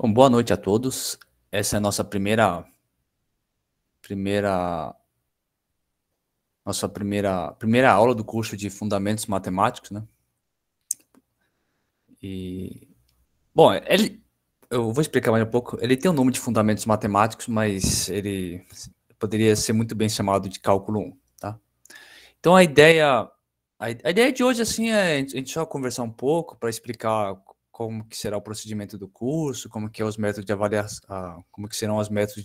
Bom, boa noite a todos. Essa é a nossa primeira, primeira aula do curso de Fundamentos Matemáticos, né? E, bom, eu vou explicar mais um pouco. Ele tem o nome de Fundamentos Matemáticos, mas ele poderia ser muito bem chamado de Cálculo 1, tá? Então, a ideia de hoje, assim, é a gente só conversar um pouco para explicar como que será o procedimento do curso, como que é os métodos de avaliação, como que serão os métodos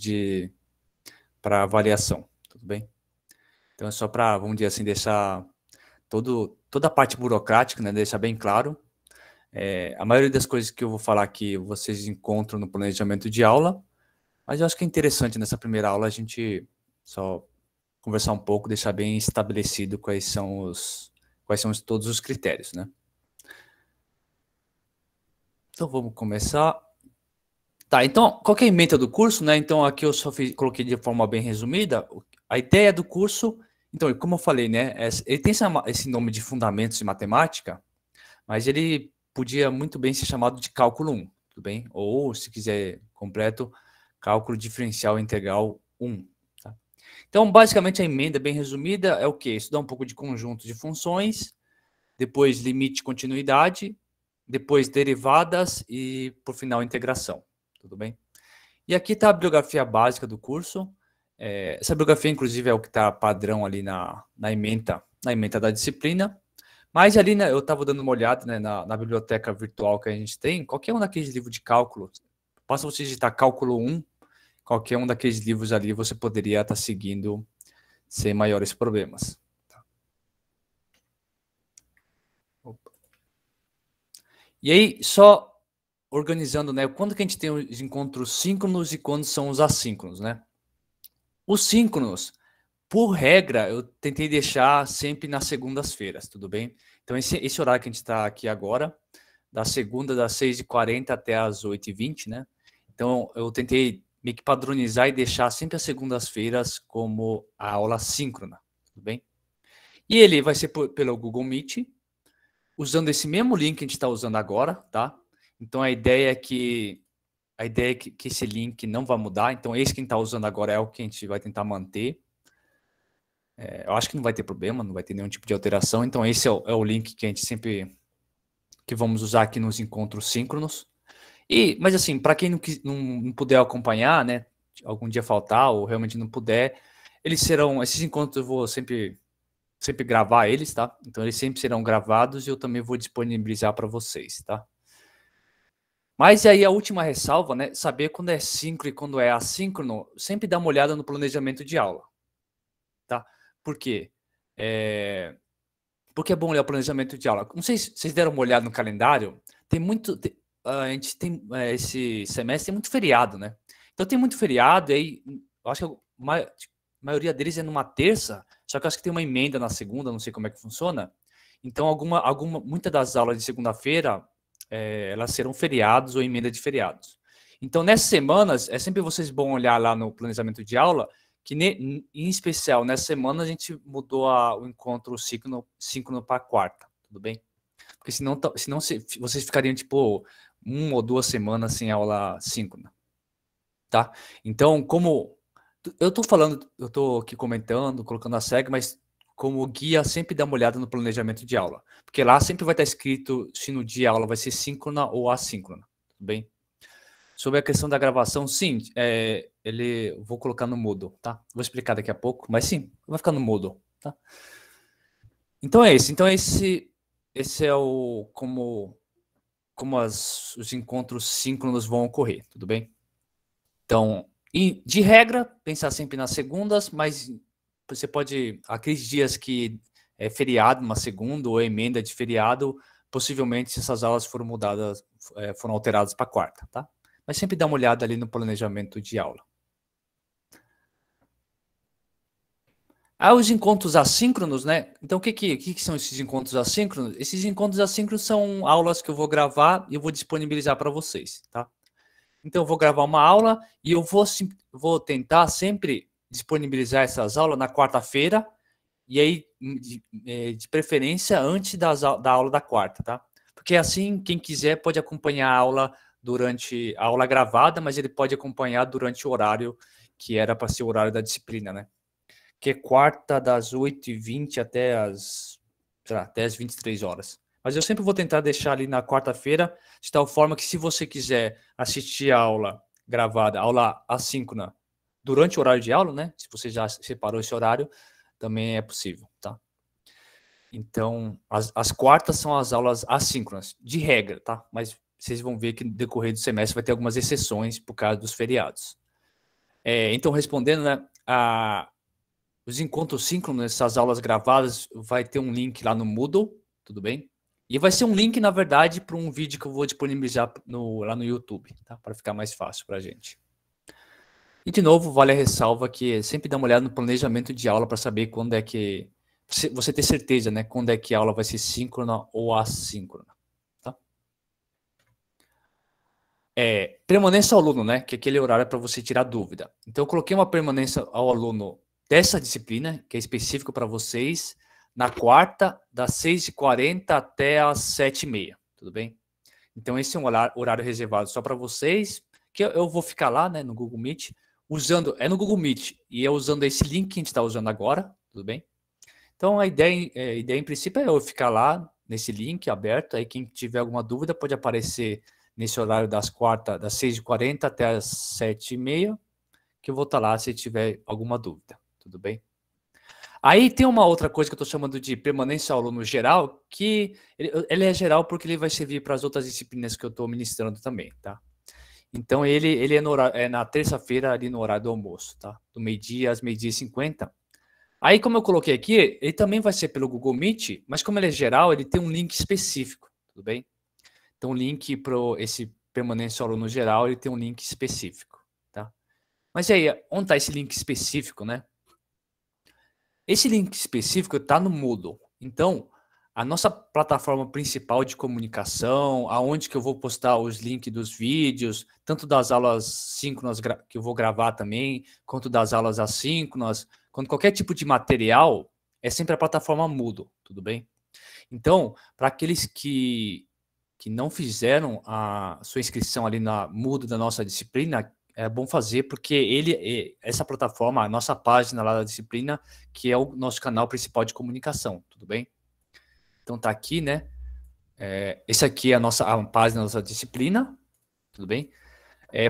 para avaliação, tudo bem? Então é só para, vamos dizer assim, deixar toda a parte burocrática, né, deixar bem claro. A maioria das coisas que eu vou falar aqui vocês encontram no planejamento de aula, mas eu acho que é interessante nessa primeira aula a gente só conversar um pouco, deixar bem estabelecido quais são todos os critérios, né? Então vamos começar. Tá, então, qual que é a ementa do curso, né? Então, aqui eu só coloquei de forma bem resumida. A ideia do curso, então, como eu falei, né? Ele tem esse nome de Fundamentos de Matemática, mas ele podia muito bem ser chamado de Cálculo 1, tudo bem? Ou, se quiser completo, Cálculo Diferencial Integral 1. Tá? Então, basicamente, a emenda, bem resumida, é o quê? Estudar um pouco de conjunto de funções, depois limite e continuidade, depois derivadas e, por final, integração. Tudo bem? E aqui está a bibliografia básica do curso. Essa bibliografia, inclusive, é o que está padrão ali na ementa da disciplina. Mas ali, né, eu estava dando uma olhada, né, na biblioteca virtual que a gente tem, qualquer um daqueles livros de cálculo, basta você digitar cálculo 1, qualquer um daqueles livros ali você poderia estar seguindo sem maiores problemas. Opa. E aí, só organizando, né, quando que a gente tem os encontros síncronos e quando são os assíncronos, né? Os síncronos, por regra, eu tentei deixar sempre nas segundas-feiras, tudo bem? Então, esse horário que a gente está aqui agora, da segunda, das 6h40 até as 8h20, né? Então, eu tentei meio que padronizar e deixar sempre as segundas-feiras como a aula síncrona, tudo bem? E ele vai ser pelo Google Meet, usando esse mesmo link que a gente está usando agora, tá? Então, a ideia é que esse link não vai mudar. Então, esse que a gente está usando agora é o que a gente vai tentar manter. Eu acho que não vai ter problema, não vai ter nenhum tipo de alteração. Então, esse é o link que a gente sempre que vamos usar aqui nos encontros síncronos. Mas assim, para quem não puder acompanhar, né, algum dia faltar ou realmente não puder, esses encontros eu vou sempre gravar eles, tá? Então eles sempre serão gravados e eu também vou disponibilizar para vocês, tá? Mas aí a última ressalva, né, saber quando é síncrono e quando é assíncrono, sempre dá uma olhada no planejamento de aula, tá? Por quê? Porque é bom olhar o planejamento de aula. Não sei se vocês deram uma olhada no calendário, a gente tem, esse semestre tem muito feriado, né? Então tem muito feriado, e aí eu acho que a maioria deles é numa terça, só que eu acho que tem uma emenda na segunda, não sei como é que funciona. Então muitas das aulas de segunda-feira, elas serão feriados ou emenda de feriados. Então nessas semanas, é sempre vocês bom olhar lá no planejamento de aula, que em especial nessa semana a gente mudou o encontro síncrono para quarta, tudo bem? Porque senão vocês ficariam tipo 1 ou 2 semanas sem aula síncrona, tá? Então, como eu tô falando, eu tô aqui comentando, colocando a segue, mas como guia, sempre dá uma olhada no planejamento de aula, porque lá sempre vai estar escrito se no dia a aula vai ser síncrona ou assíncrona, tudo bem? Sobre a questão da gravação, sim, vou colocar no Moodle, tá? Vou explicar daqui a pouco, mas sim, vai ficar no Moodle, tá? Então é esse. Então esse é como os encontros síncronos vão ocorrer, tudo bem? Então, de regra, pensar sempre nas segundas, mas você pode, aqueles dias que é feriado, uma segunda ou emenda de feriado, possivelmente essas aulas foram mudadas, foram alteradas para quarta, tá? Mas sempre dá uma olhada ali no planejamento de aula. Os encontros assíncronos, né? Então, o que são esses encontros assíncronos? Esses encontros assíncronos são aulas que eu vou gravar e eu vou disponibilizar para vocês, tá? Então, eu vou gravar uma aula e eu vou tentar sempre disponibilizar essas aulas na quarta-feira e aí, de preferência, antes da aula da quarta, tá? Porque assim, quem quiser pode acompanhar a aula durante a aula gravada, mas ele pode acompanhar durante o horário que era para ser o horário da disciplina, né? Que é quarta das 8h20 até as 23 horas. Mas eu sempre vou tentar deixar ali na quarta-feira, de tal forma que se você quiser assistir a aula gravada, aula assíncrona, durante o horário de aula, né? Se você já separou esse horário, também é possível, tá? Então, as quartas são as aulas assíncronas, de regra, tá? Mas vocês vão ver que no decorrer do semestre vai ter algumas exceções por causa dos feriados. Então, respondendo, né? Os encontros síncronos, essas aulas gravadas, vai ter um link lá no Moodle, tudo bem? E vai ser um link, na verdade, para um vídeo que eu vou disponibilizar lá no YouTube, tá? Para ficar mais fácil para a gente. E, de novo, vale a ressalva que sempre dá uma olhada no planejamento de aula para saber quando é que... Você ter certeza, né? Quando é que a aula vai ser síncrona ou assíncrona, tá? Permanência ao aluno, né? Que é aquele horário para você tirar dúvida. Então, eu coloquei uma permanência ao aluno dessa disciplina, que é específico para vocês, na quarta, das 6h40 até as 7h30, tudo bem? Então, esse é um horário reservado só para vocês, que eu vou ficar lá, né, no Google Meet, no Google Meet, e é usando esse link que a gente está usando agora, tudo bem? Então, a ideia em princípio é eu ficar lá, nesse link aberto, aí quem tiver alguma dúvida pode aparecer nesse horário das 6h40 até as 7h30, que eu vou estar lá se tiver alguma dúvida, tudo bem? Aí tem uma outra coisa que eu estou chamando de permanência ao aluno geral, que ele é geral porque ele vai servir para as outras disciplinas que eu estou ministrando também, tá? Então, ele é na terça-feira, ali no horário do almoço, tá? Do meio-dia às 12h50. Aí, como eu coloquei aqui, ele também vai ser pelo Google Meet, mas como ele é geral, ele tem um link específico, tudo bem? Então, o link para esse permanência ao aluno geral, ele tem um link específico, tá? Mas aí, onde está esse link específico, né? Esse link específico está no Moodle. Então, a nossa plataforma principal de comunicação, aonde que eu vou postar os links dos vídeos, tanto das aulas síncronas que eu vou gravar também, quanto das aulas assíncronas, quanto qualquer tipo de material, é sempre a plataforma Moodle, tudo bem? Então, para aqueles que não fizeram a sua inscrição ali na Moodle da nossa disciplina, é bom fazer, porque essa plataforma, a nossa página lá da disciplina, que é o nosso canal principal de comunicação, tudo bem? Então tá aqui, né? Esse aqui é a página da nossa disciplina, tudo bem?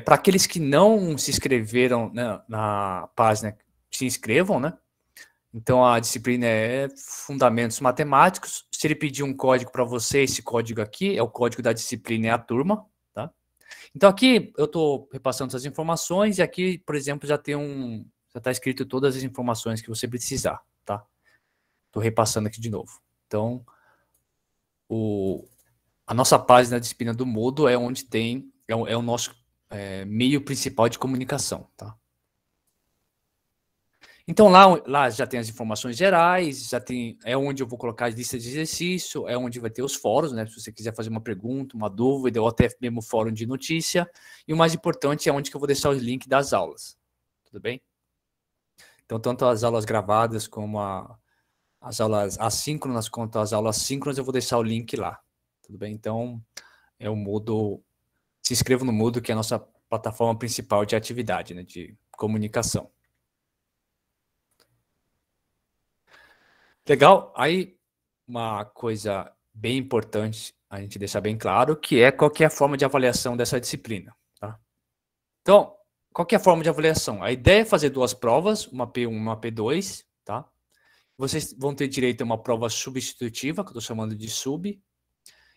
Para aqueles que não se inscreveram, né, na página, se inscrevam, né? Então a disciplina é Fundamentos Matemáticos. Se ele pedir um código para você, esse código aqui é o código da disciplina, é a turma, tá? Então aqui eu estou repassando essas informações e aqui, por exemplo, já está escrito todas as informações que você precisar, tá? Estou repassando aqui de novo. Então, a nossa página de disciplina do Moodle é onde é o nosso meio principal de comunicação, tá? Então lá já tem as informações gerais, é onde eu vou colocar as listas de exercício, é onde vai ter os fóruns, né? Se você quiser fazer uma pergunta, uma dúvida, ou até mesmo fórum de notícia. E o mais importante é onde que eu vou deixar os links das aulas. Tudo bem? Então, tanto as aulas gravadas como as aulas assíncronas quanto as aulas síncronas, eu vou deixar o link lá. Tudo bem? Então, é o Moodle. Se inscreva no Moodle, que é a nossa plataforma principal de atividade, né? De comunicação. Legal. Aí, uma coisa bem importante a gente deixar bem claro, que é qual que é a forma de avaliação dessa disciplina, tá? Então, qual que é a forma de avaliação? A ideia é fazer 2 provas, uma P1 e uma P2, tá? Vocês vão ter direito a uma prova substitutiva, que eu estou chamando de sub.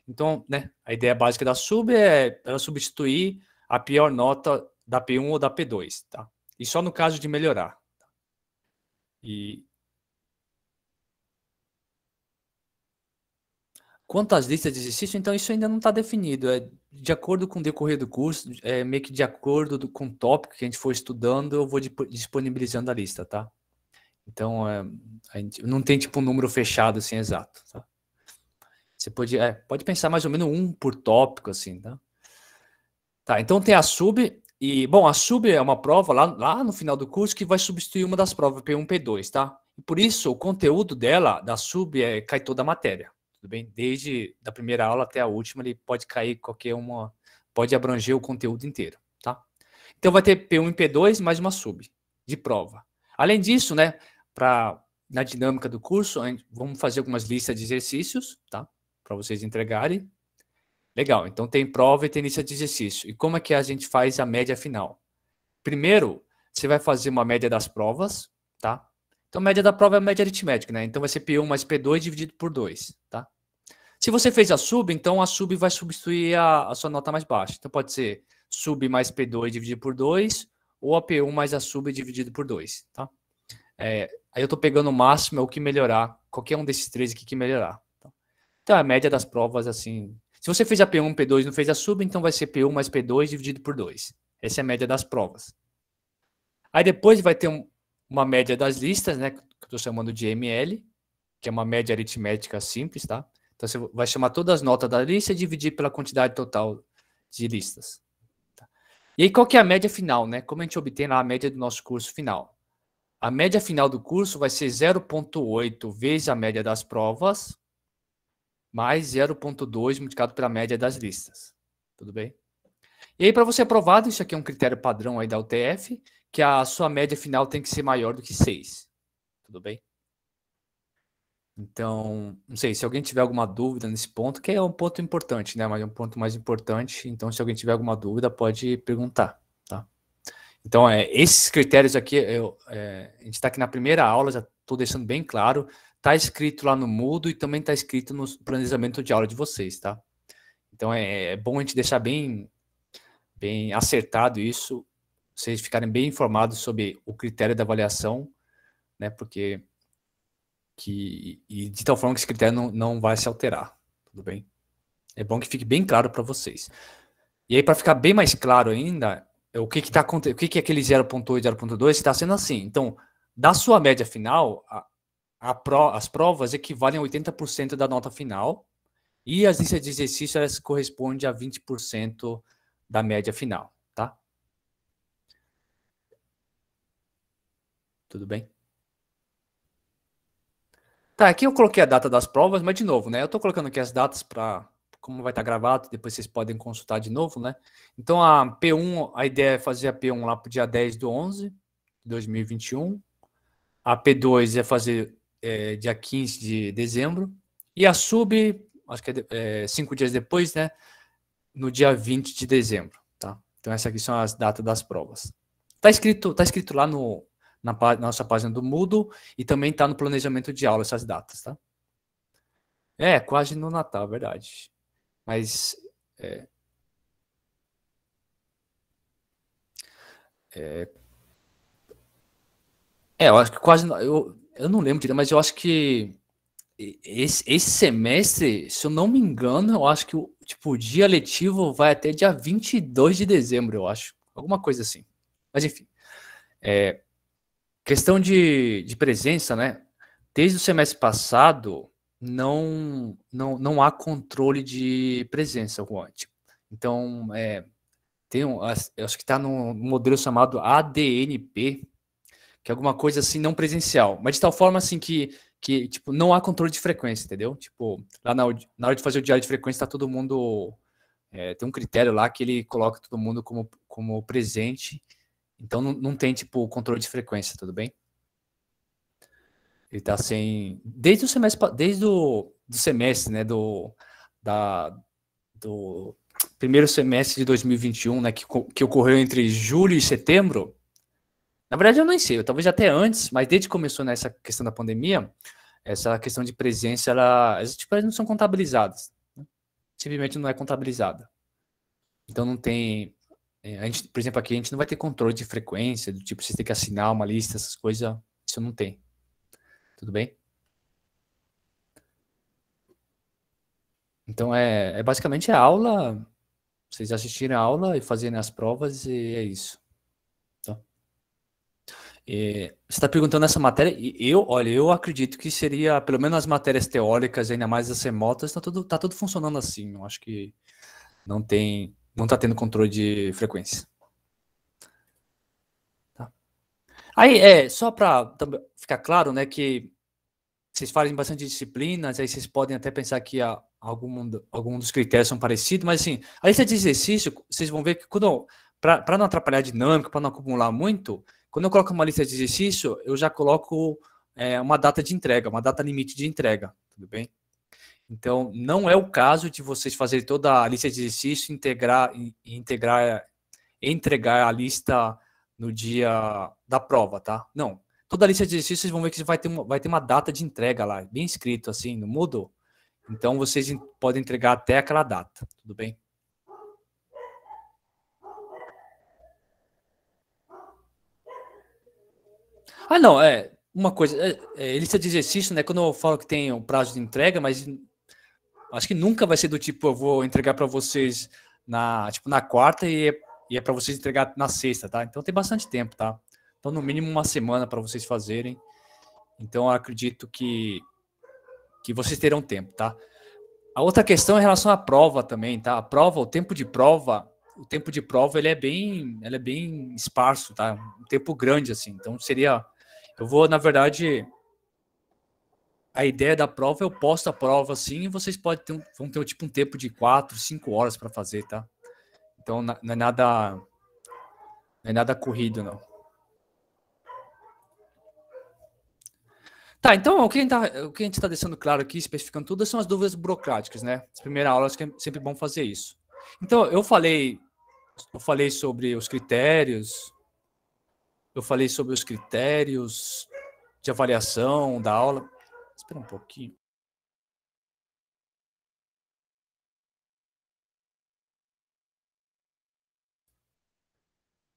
Então, né, a ideia básica da sub é ela substituir a pior nota da P1 ou da P2, tá? E só no caso de melhorar. E quanto às listas de exercício, então isso ainda não está definido. É de acordo com o decorrer do curso, meio que de acordo com o tópico que a gente for estudando, eu vou disponibilizando a lista, tá? Então, a gente não tem tipo um número fechado assim exato, tá? Você pode pensar mais ou menos um por tópico, assim, tá? Tá, então tem a sub, e, bom, a sub é uma prova lá no final do curso que vai substituir uma das provas, P1, P2, tá? E por isso, o conteúdo dela, da sub, cai toda a matéria, tudo bem? Desde da primeira aula até a última, ele pode cair qualquer uma, pode abranger o conteúdo inteiro, tá? Então vai ter P1 e P2 mais uma sub de prova. Além disso, né, na dinâmica do curso, vamos fazer algumas listas de exercícios, tá? Para vocês entregarem. Legal, então tem prova e tem lista de exercício. E como é que a gente faz a média final? Primeiro, você vai fazer uma média das provas, tá? Então, a média da prova é a média aritmética, né? Então, vai ser P1 mais P2 dividido por 2, tá? Se você fez a sub, então a sub vai substituir a sua nota mais baixa. Então, pode ser sub mais P2 dividido por 2 ou a P1 mais a sub dividido por 2, tá? Aí eu tô pegando o máximo, é o que melhorar. Qualquer um desses três aqui que melhorar. Tá? Então, a média das provas, assim... Se você fez a P1, P2 e não fez a sub, então vai ser P1 mais P2 dividido por 2. Essa é a média das provas. Aí depois vai ter uma média das listas, né? Que eu estou chamando de ML, que é uma média aritmética simples, tá? Então você vai chamar todas as notas da lista e dividir pela quantidade total de listas. Tá? E aí qual que é a média final, né? Como a gente obtém lá a média do nosso curso final? A média final do curso vai ser 0,8 vezes a média das provas, mais 0,2 multiplicado pela média das listas. Tudo bem? E aí, para você ser aprovado, isso aqui é um critério padrão aí da UTF, que a sua média final tem que ser maior do que 6. Tudo bem? Então, não sei, se alguém tiver alguma dúvida nesse ponto, que é um ponto importante, né? Mas é um ponto mais importante, então se alguém tiver alguma dúvida, pode perguntar, tá? Então, esses critérios aqui, a gente está aqui na primeira aula, já estou deixando bem claro, está escrito lá no Moodle e também está escrito no planejamento de aula de vocês, tá? Então, é bom a gente deixar bem acertado isso, vocês ficarem bem informados sobre o critério da avaliação, né? Porque de tal forma que esse critério não vai se alterar, tudo bem? É bom que fique bem claro para vocês. E aí, para ficar bem mais claro ainda, o que está acontecendo, o que é aquele 0,8 e 0,2 está sendo assim. Então, da sua média final, as provas equivalem a 80% da nota final e as listas de exercício elas correspondem a 20% da média final, tá? Tudo bem? Tá, aqui eu coloquei a data das provas, mas de novo, né? Eu tô colocando aqui as datas para como vai estar gravado, depois vocês podem consultar de novo, né? Então a P1, a ideia é fazer a P1 lá para o dia 10/11 de 2021. A P2 é fazer dia 15 de dezembro. E a sub, acho que 5 dias depois, né? No dia 20 de dezembro, tá? Então essas aqui são as datas das provas. Tá escrito lá na nossa página do Moodle e também está no planejamento de aula essas datas, tá? Quase no Natal, verdade. Mas eu acho que quase eu não lembro direito, mas eu acho que esse semestre, se eu não me engano, eu acho que o dia letivo vai até dia 22 de dezembro, eu acho. Alguma coisa assim. Mas enfim. Questão de presença, né? Desde o semestre passado, não há controle de presença, Juan. Então, eu acho que está no modelo chamado ADNP, que é alguma coisa assim não presencial, mas de tal forma assim que tipo, não há controle de frequência, entendeu? Tipo, lá na hora de fazer o diário de frequência, tá todo mundo. Tem um critério lá que ele coloca todo mundo como presente, então não tem, tipo, controle de frequência, tudo bem? Ele tá sem. Desde o semestre, desde do semestre, né? Do primeiro semestre de 2021, né? Que ocorreu entre julho e setembro. Na verdade, eu não sei, talvez até antes, mas desde que começou nessa questão da pandemia, essa questão de presença, elas não são contabilizadas. Né? Simplesmente não é contabilizada. Então não tem. A gente, por exemplo, aqui a gente não vai ter controle de frequência, do tipo, você tem que assinar uma lista, essas coisas, isso não tem. Tudo bem? Então basicamente a aula, vocês assistirem a aula e fazerem as provas e é isso. Tá? Você está perguntando essa matéria, e olha, eu acredito que seria, pelo menos as matérias teóricas, ainda mais as remotas, tá tudo funcionando assim. Eu acho que não está tendo controle de frequência. Tá? Aí, só para ficar claro, né, que vocês fazem bastante disciplinas, aí vocês podem até pensar que algum dos critérios são parecidos, mas assim, a lista de exercício, vocês vão ver que quando para não atrapalhar a dinâmica, para não acumular muito, quando eu coloco uma lista de exercício, eu já coloco uma data de entrega, uma data limite de entrega, tudo bem? Então, não é o caso de vocês fazerem toda a lista de exercício, entregar a lista no dia da prova, tá? Não. Toda a lista de exercícios, vocês vão ver que vai ter uma data de entrega lá, bem escrito assim, no Moodle. Então, vocês podem entregar até aquela data, tudo bem? Ah, não, uma coisa, lista de exercício, né? Quando eu falo que tem um prazo de entrega, mas acho que nunca vai ser do tipo, eu vou entregar para vocês na quarta e é para vocês entregar na sexta, tá? Então tem bastante tempo, tá? Então, no mínimo uma semana para vocês fazerem. Então, eu acredito que vocês terão tempo, tá? A outra questão é em relação à prova também, tá? A prova, o tempo de prova, ele é bem esparso, tá? Um tempo grande, assim. Então, eu vou, na verdade, a ideia da prova, eu posto a prova assim, e vocês vão ter tipo um tempo de 4, 5 horas para fazer, tá? Então, não é nada corrido, não. Tá, então o que a gente está deixando claro aqui, especificando tudo, são as dúvidas burocráticas, né? As primeiras aulas que é sempre bom fazer isso. Então, eu falei sobre os critérios, de avaliação da aula. Espera um pouquinho.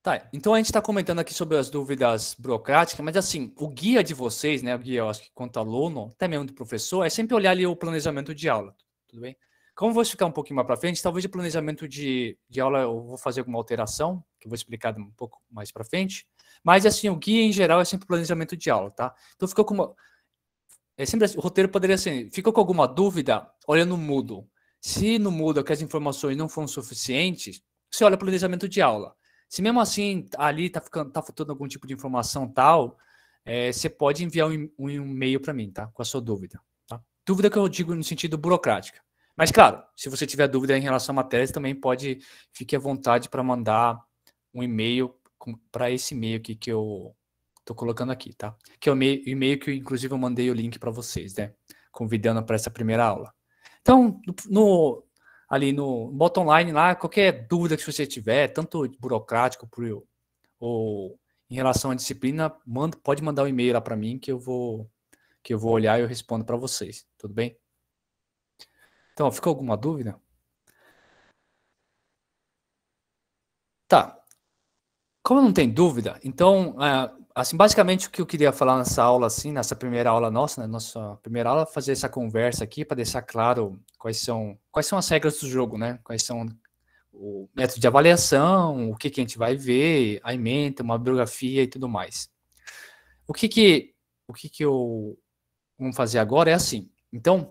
Tá, então a gente está comentando aqui sobre as dúvidas burocráticas, mas assim, o guia de vocês, né, o guia, eu acho que quanto aluno, até mesmo do professor, é sempre olhar ali o planejamento de aula, tudo bem? Como eu vou explicar um pouquinho mais para frente, talvez o planejamento de aula eu vou fazer alguma alteração, que eu vou explicar um pouco mais para frente, mas assim, o guia em geral é sempre o planejamento de aula, tá? Então ficou com uma... sempre assim, o roteiro poderia ser, ficou com alguma dúvida, olha no Moodle. Se no Moodle que as informações não foram suficientes, você olha o planejamento de aula. Se mesmo assim ali tá faltando algum tipo de informação tal, você pode enviar um e-mail para mim, tá? Com a sua dúvida. Tá? Dúvida que eu digo no sentido burocrática. Mas, claro, se você tiver dúvida em relação a matérias, também fique à vontade para mandar um e-mail para esse e-mail aqui que eu estou colocando aqui, tá? Que é o e-mail que, inclusive, eu mandei o link para vocês, né? Convidando para essa primeira aula. Então, ali no bottom line lá, qualquer dúvida que você tiver, tanto burocrático ou em relação à disciplina, pode mandar um e-mail lá para mim que eu vou olhar e eu respondo para vocês, tudo bem? Então, ficou alguma dúvida? Tá. Como não tem dúvida, então, assim, basicamente o que eu queria falar nessa aula, assim, nessa primeira aula nossa, né, nossa primeira aula, fazer essa conversa aqui para deixar claro quais são as regras do jogo, né? Quais são o método de avaliação, o que a gente vai ver, a ementa, uma bibliografia e tudo mais. O que eu vamos fazer agora é assim. Então,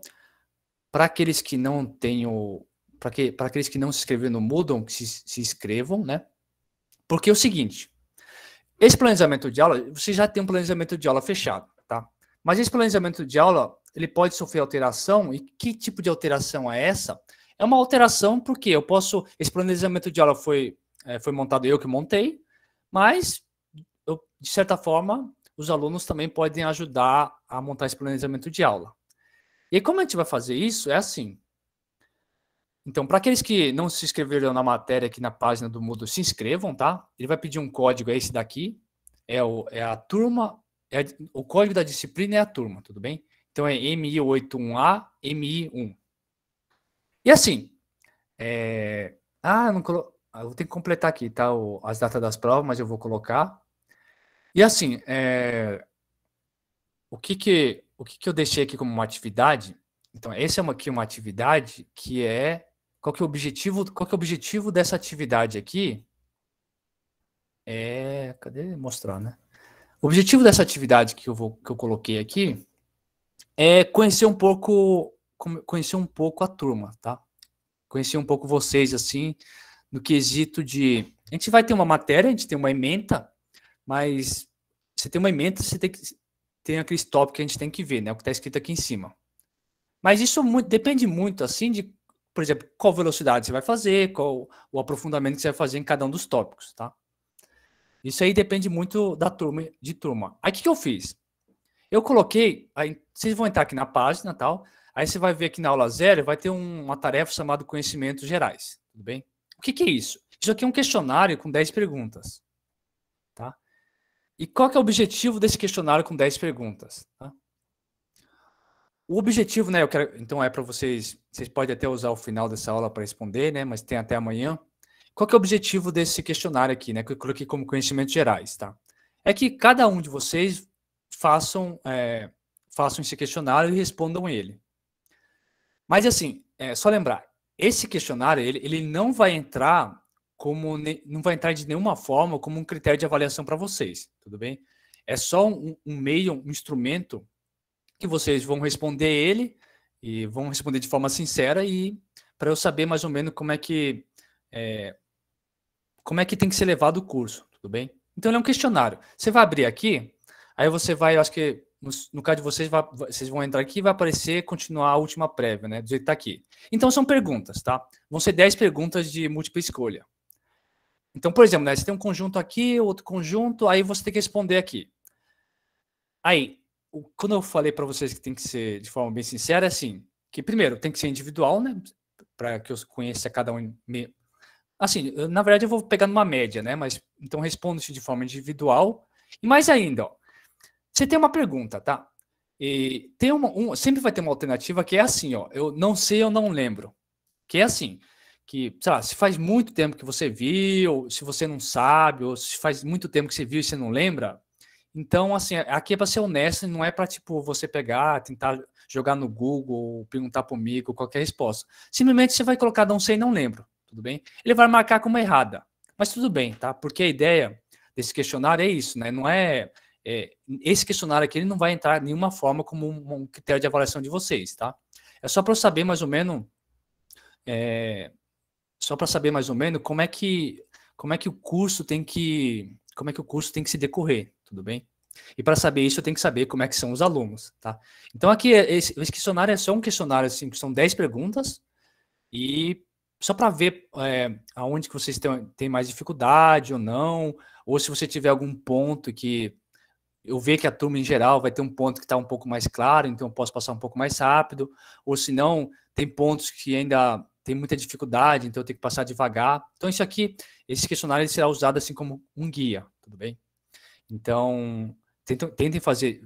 para aqueles que não tenham, para aqueles que não se inscreveram no Moodle, que se inscrevam, né? Porque é o seguinte, esse planejamento de aula, você já tem um planejamento de aula fechado, tá? Mas esse planejamento de aula, ele pode sofrer alteração, e que tipo de alteração é essa? É uma alteração porque esse planejamento de aula foi montado, eu que montei, mas, de certa forma, os alunos também podem ajudar a montar esse planejamento de aula. E como a gente vai fazer isso? É assim. Então, para aqueles que não se inscreveram na matéria aqui na página do Moodle, se inscrevam, tá? Ele vai pedir um código, é esse daqui. É a turma, o código da disciplina é a turma, tudo bem? Então, é MI81A, MI1. E assim, eu vou ter que completar aqui, tá? As datas das provas, mas eu vou colocar. E assim, o que eu deixei aqui como uma atividade? Então, essa aqui é uma atividade que é... Qual que é o objetivo dessa atividade aqui? Cadê mostrar, né? O objetivo dessa atividade que eu coloquei aqui é conhecer um pouco a turma, tá? Conhecer um pouco vocês, assim, no quesito de... A gente vai ter uma matéria, a gente tem uma ementa, mas você tem uma ementa, você tem aquele tópico que a gente tem que ver, né? O que está escrito aqui em cima. Mas isso depende muito, assim, de, por exemplo, qual velocidade você vai fazer, qual o aprofundamento que você vai fazer em cada um dos tópicos, tá? Isso aí depende muito da turma, de turma. Aí, o que eu fiz? Eu coloquei, aí, vocês vão entrar aqui na página, tal, aí você vai ver aqui na aula 0, vai ter uma tarefa chamada Conhecimentos Gerais, tudo bem? O que é isso? Isso aqui é um questionário com 10 perguntas, tá? E qual que é o objetivo desse questionário com 10 perguntas? Tá? O objetivo, né, então é para vocês podem até usar o final dessa aula para responder, né, mas tem até amanhã. Qual que é o objetivo desse questionário aqui, né, que eu coloquei como conhecimentos gerais, tá? É que cada um de vocês façam esse questionário e respondam ele. Mas assim, só lembrar, esse questionário, ele não vai entrar não vai entrar de nenhuma forma como um critério de avaliação para vocês, tudo bem? É só um meio, um instrumento que vocês vão responder ele e vão responder de forma sincera e para eu saber mais ou menos como é que tem que ser levado o curso, tudo bem? Então ele é um questionário. Você vai abrir aqui, aí você vai, eu acho que no caso de vocês, vocês vão entrar aqui e vai aparecer continuar a última prévia, né? Do jeito que tá aqui. Então são perguntas, tá? Vão ser 10 perguntas de múltipla escolha. Então, por exemplo, né, você tem um conjunto aqui, outro conjunto, aí você tem que responder aqui. Aí, quando eu falei para vocês que tem que ser de forma bem sincera, é assim, que primeiro tem que ser individual, né? Para que eu conheça cada um. Assim, na verdade eu vou pegar numa média, né? Mas então respondo isso de forma individual. E mais ainda, ó, você tem uma pergunta, tá? E tem sempre vai ter uma alternativa que é assim, ó, eu não sei, eu não lembro. Que é assim, que, sei lá, se faz muito tempo que você viu, se você não sabe, ou se faz muito tempo que você viu e você não lembra, então, assim, aqui é para ser honesto, não é para, tipo, você pegar, tentar jogar no Google, perguntar para o mico, qualquer resposta. Simplesmente você vai colocar não sei, não lembro, tudo bem? Ele vai marcar como errada, mas tudo bem, tá? Porque a ideia desse questionário é isso, né? Não esse questionário aqui ele não vai entrar de nenhuma forma como um critério de avaliação de vocês, tá? É só para eu saber mais ou menos, como é que o curso tem que se decorrer, tudo bem? E para saber isso, eu tenho que saber como é que são os alunos, tá? Então aqui esse questionário é só um questionário assim, que são 10 perguntas e só para ver aonde que vocês têm mais dificuldade ou não, ou se você tiver algum ponto que eu ver que a turma em geral vai ter um ponto que está um pouco mais claro, então eu posso passar um pouco mais rápido, ou se não, tem pontos que ainda tem muita dificuldade, então eu tenho que passar devagar. Então isso aqui, esse questionário será usado assim como um guia, tudo bem? Então,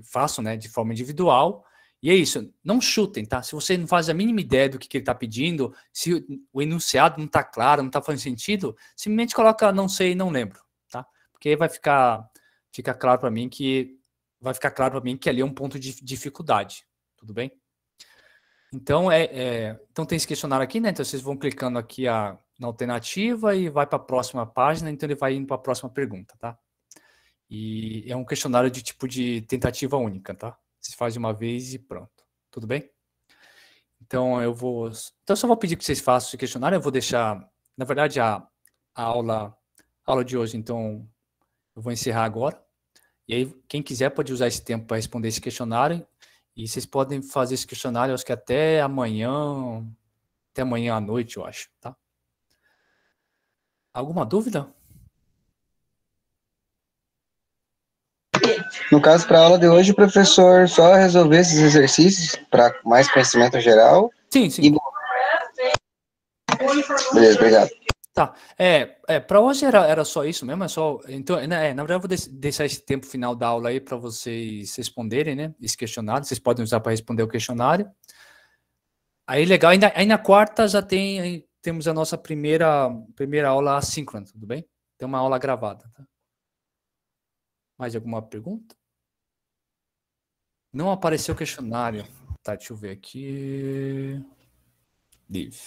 façam, né, de forma individual, e é isso, não chutem, tá? Se você não faz a mínima ideia do que ele está pedindo, se o enunciado não está claro, não está fazendo sentido, simplesmente coloca não sei, não lembro, tá? Porque aí fica claro para mim que ali é um ponto de dificuldade, tudo bem? Então, então tem esse questionário aqui, né? Então vocês vão clicando aqui na alternativa e vai para a próxima página, então ele vai indo para a próxima pergunta, tá? E é um questionário de tipo de tentativa única, tá? Você faz de uma vez e pronto. Tudo bem? Então Então eu só vou pedir que vocês façam esse questionário, eu vou deixar, na verdade, a aula de hoje, então eu vou encerrar agora. E aí, quem quiser pode usar esse tempo para responder esse questionário. E vocês podem fazer esse questionário, acho que até amanhã à noite, eu acho, tá? Alguma dúvida? No caso, para a aula de hoje, o professor só resolveu esses exercícios para mais conhecimento geral. Sim, sim. Beleza, obrigado. Tá. Para hoje era só isso mesmo, então, na verdade eu vou deixar esse tempo final da aula aí para vocês responderem, né, esse questionário, vocês podem usar para responder o questionário. Aí legal, aí na quarta já temos a nossa primeira aula assíncrona, tudo bem? Tem uma aula gravada, tá? Mais alguma pergunta? Não apareceu o questionário. Tá, deixa eu ver aqui. Live.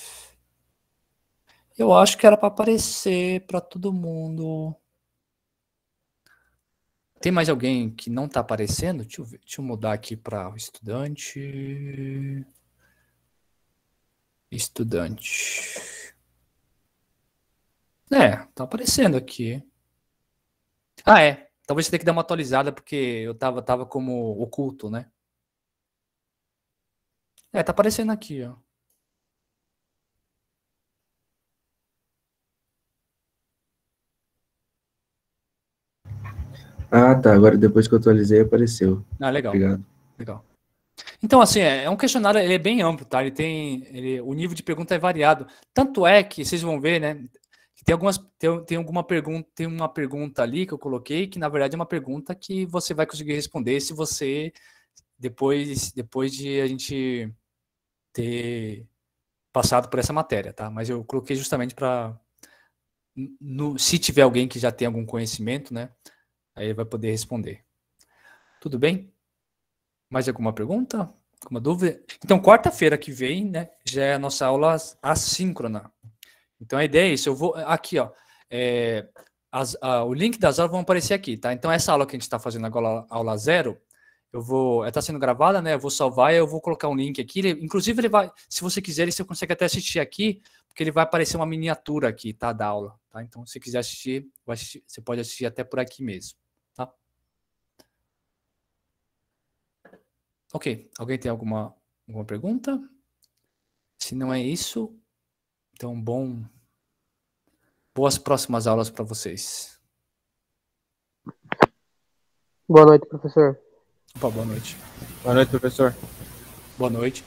Eu acho que era para aparecer para todo mundo. Tem mais alguém que não está aparecendo? Deixa eu mudar aqui para o estudante. Estudante. Tá aparecendo aqui. Talvez você tenha que dar uma atualizada, porque eu tava como oculto, né? Tá aparecendo aqui, ó. Ah, tá. Agora, depois que eu atualizei, apareceu. Ah, legal. Obrigado. Legal. Então, assim, é um questionário, ele é bem amplo, tá? O nível de pergunta é variado. Tanto é que vocês vão ver, né? Que tem uma pergunta ali que eu coloquei que, na verdade, é uma pergunta que você vai conseguir responder se você, depois de a gente ter passado por essa matéria, tá? Mas eu coloquei justamente para, se tiver alguém que já tem algum conhecimento, né? Aí ele vai poder responder. Tudo bem? Mais alguma pergunta? Alguma dúvida? Então, quarta-feira que vem, né, já é a nossa aula assíncrona. Então, a ideia é isso. Eu vou aqui, ó. O link das aulas vão aparecer aqui, tá? Então, essa aula que a gente está fazendo agora, aula 0, está sendo gravada, né? Eu vou salvar e eu vou colocar um link aqui. Inclusive, ele vai, se você quiser, você consegue até assistir aqui, porque ele vai aparecer uma miniatura aqui, tá? Da aula, tá? Então, se você quiser assistir, você pode assistir até por aqui mesmo, tá? Ok. Alguém tem alguma pergunta? Se não é isso, então boas próximas aulas para vocês. Boa noite, professor. Opa, boa noite. Boa noite, professor. Boa noite.